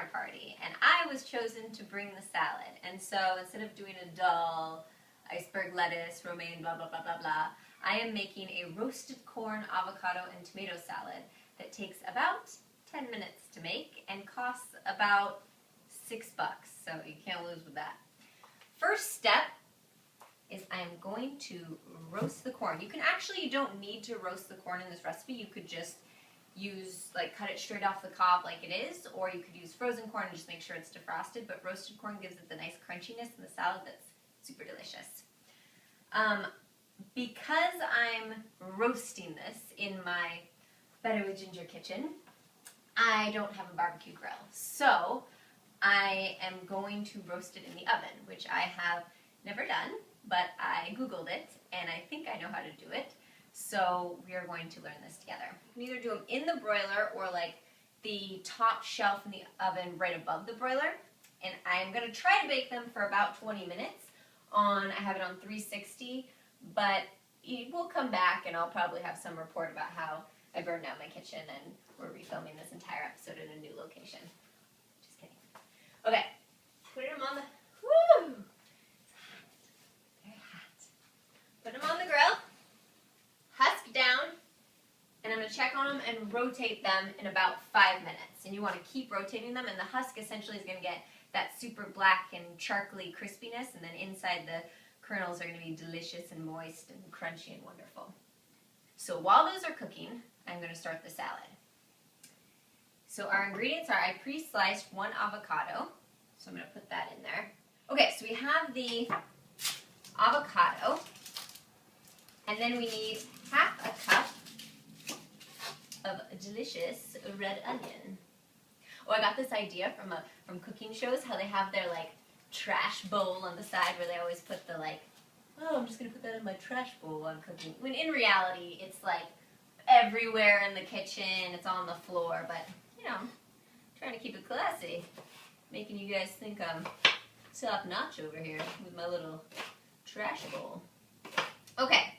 dinner party, and I was chosen to bring the salad. And so instead of doing a dull iceberg lettuce, romaine, blah, blah, blah, blah, blah, I am making a roasted corn, avocado, and tomato salad that takes about 10 minutes to make and costs about $6, so you can't lose with that. First step is I'm going to roast the corn. You don't need to roast the corn in this recipe. You could just cut it straight off the cob like it is, or you could use frozen corn and just make sure it's defrosted, but roasted corn gives it the nice crunchiness in the salad that's super delicious. Because I'm roasting this in my BWG Ginger kitchen, I don't have a barbecue grill, so I am going to roast it in the oven, which I have never done, but I Googled it, and I think I know how to do it. So we are going to learn this together. You can either do them in the broiler or like the top shelf in the oven right above the broiler. And I'm going to try to bake them for about 20 minutes. I have it on 360, but we'll come back and I'll probably have some report about how I burned down my kitchen and we're refilming this entire episode in a new location. Just kidding. Okay, put them on the, woo! It's hot, very hot. Put them on the grill. Husk down, and I'm going to check on them and rotate them in about 5 minutes. And you want to keep rotating them, and the husk essentially is going to get that super black and charcoaly crispiness, and then inside the kernels are going to be delicious and moist and crunchy and wonderful. So while those are cooking, I'm going to start the salad. So our ingredients are, I pre-sliced 1 avocado, so I'm going to put that in there. Okay, so we have the avocado, and then we need half a cup of delicious red onion. Oh, I got this idea from cooking shows, how they have their trash bowl on the side where they always put the oh, I'm just gonna put that in my trash bowl while I'm cooking. When in reality, it's everywhere in the kitchen, it's on the floor, but I'm trying to keep it classy, making you guys think I'm top notch over here with my little trash bowl. Okay.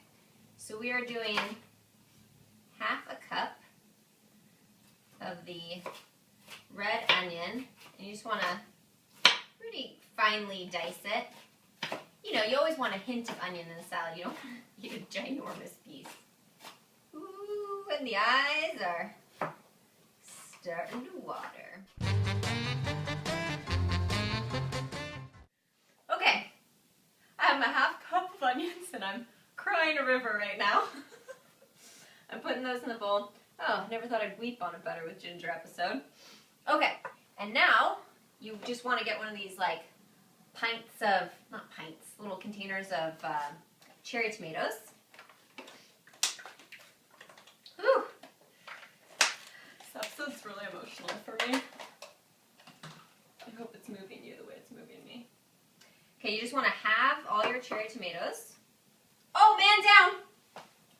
So we are doing half a cup of the red onion, and you just want to pretty finely dice it. You always want a hint of onion in a salad. You don't get a ginormous piece. Ooh, and the eyes are starting to water. Okay, I have my half cup of onions, and I'm crying a river right now. I'm putting those in the bowl. Oh, never thought I'd weep on a Butter with Ginger episode. Okay, and now you just want to get one of these little containers of cherry tomatoes. Ooh, this episode's really emotional for me. I hope it's moving you the way it's moving me. Okay, you just want to halve all your cherry tomatoes. Oh, man down!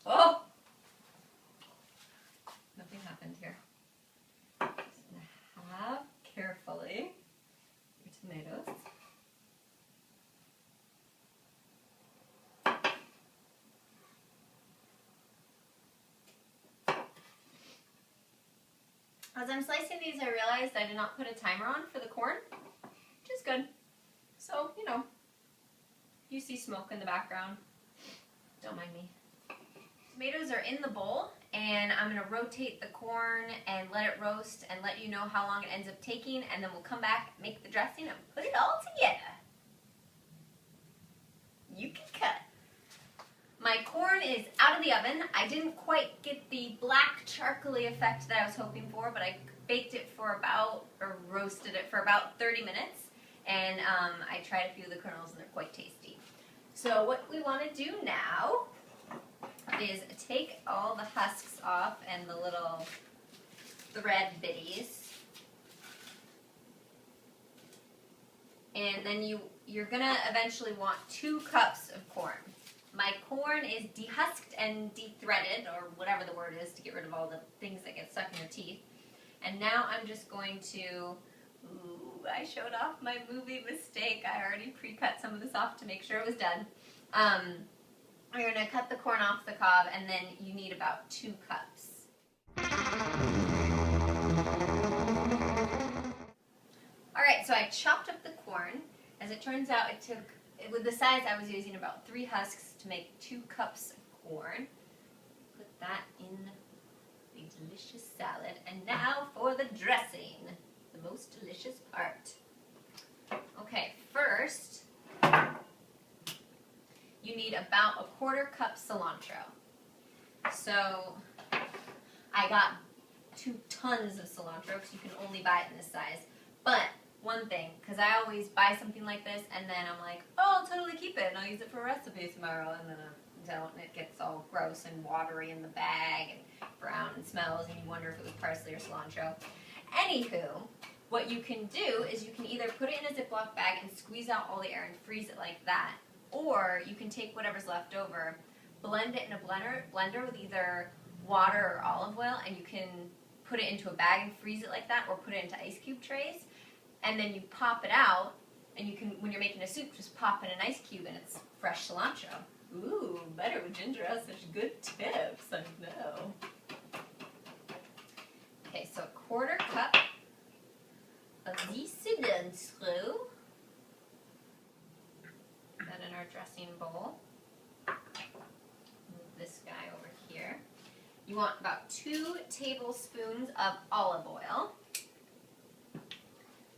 Oh! Nothing happened here. Just going to halve carefully your tomatoes. As I'm slicing these, I realized I did not put a timer on for the corn, which is good. So, you see smoke in the background. Don't mind me. Tomatoes are in the bowl, and I'm going to rotate the corn and let it roast and let you know how long it ends up taking, and then we'll come back, make the dressing, and put it all together. You can cut. My corn is out of the oven. I didn't quite get the black charcoaly effect that I was hoping for, but I baked it roasted it for about 30 minutes, and I tried a few of the kernels, and they're quite tasty. So what we want to do now is take all the husks off and the red bitties. And then you're going to eventually want 2 cups of corn. My corn is dehusked and de-threaded, or whatever the word is, to get rid of all the things that get stuck in your teeth. And now I'm just going to, ooh, I showed off my movie mistake. I already pre-cut some of this off to make sure it was done. You're going to cut the corn off the cob, and then you need about 2 cups. Alright, so I chopped up the corn. As it turns out, with the size I was using, about 3 husks to make 2 cups of corn. Put that in the delicious salad. And now for the dressing, the most delicious part. Okay, first, you need about 1/4 cup cilantro. So, I got 2 tons of cilantro because you can only buy it in this size. But, one thing, because I always buy something like this and then I'm like, oh, I'll totally keep it and I'll use it for a recipe tomorrow, and then I don't, and it gets all gross and watery in the bag and brown and smells, and you wonder if it was parsley or cilantro. Anywho, what you can do is you can either put it in a Ziploc bag and squeeze out all the air and freeze it like that, or you can take whatever's left over, blend it in a blender with either water or olive oil, and you can put it into a bag and freeze it like that, or put it into ice cube trays. And then you pop it out, and you can, when you're making a soup, just pop in an ice cube, and it's fresh cilantro. Ooh, better with ginger has such good tips, I know. Okay, so 1/4 cup of the cilantro. Put that in our dressing bowl. Move this guy over here. You want about 2 tablespoons of olive oil.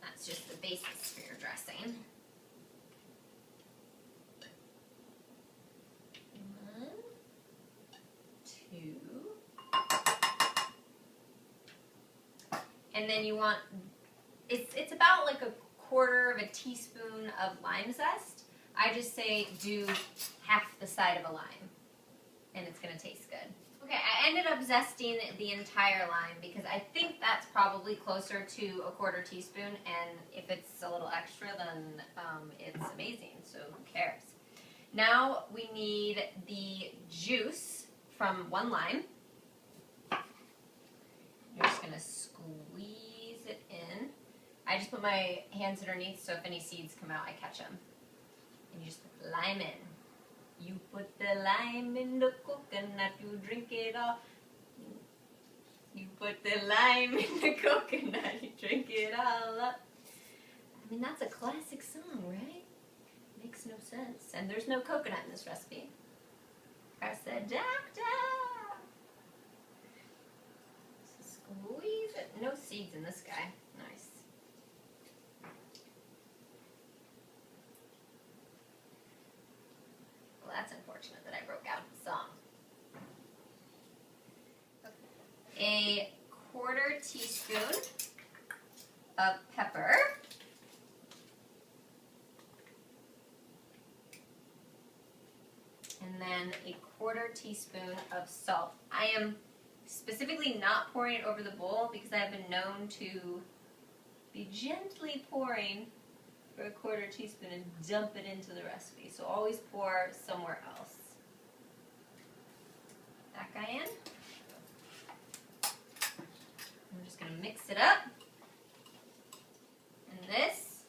That's just the basis for your dressing. 1, 2. And then you want, it's about like 1/4 teaspoon of lime zest. I just say do half the side of a lime, and it's going to taste good. Okay, I ended up zesting the entire lime because I think that's probably closer to 1/4 teaspoon, and if it's a little extra, then it's amazing, so who cares? Now we need the juice from 1 lime. You're just going to squeeze it in. I just put my hands underneath, so if any seeds come out, I catch them. And you just put the lime in. You put the lime in the coconut, you drink it all. You put the lime in the coconut, you drink it all up. I mean, that's a classic song, right? Makes no sense. And there's no coconut in this recipe. I said, doctor! So squeeze it. No seeds in this guy. Nice. That's unfortunate that I broke out the song. A 1/4 teaspoon of pepper. And then a 1/4 teaspoon of salt. I am specifically not pouring it over the bowl because I have been known to be gently pouring for a 1/4 teaspoon and dump it into the recipe. So always pour somewhere else. That guy in. I'm just going to mix it up. And this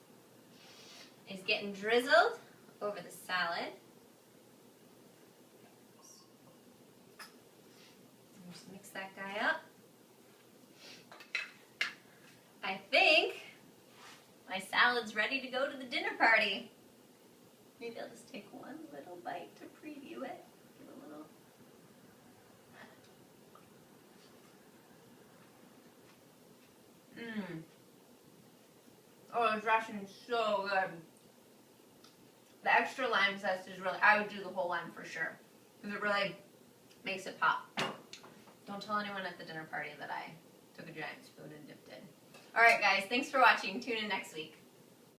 is getting drizzled over the salad. Just mix that guy up. I think my salad's ready to go to the dinner party. Maybe I'll just take one little bite to preview it. Give a little. Oh, the dressing is so good. The extra lime zest is really, I would do the whole lime for sure. Because it really makes it pop. Don't tell anyone at the dinner party that I took a giant spoon and dipped it. Alright guys, thanks for watching. Tune in next week.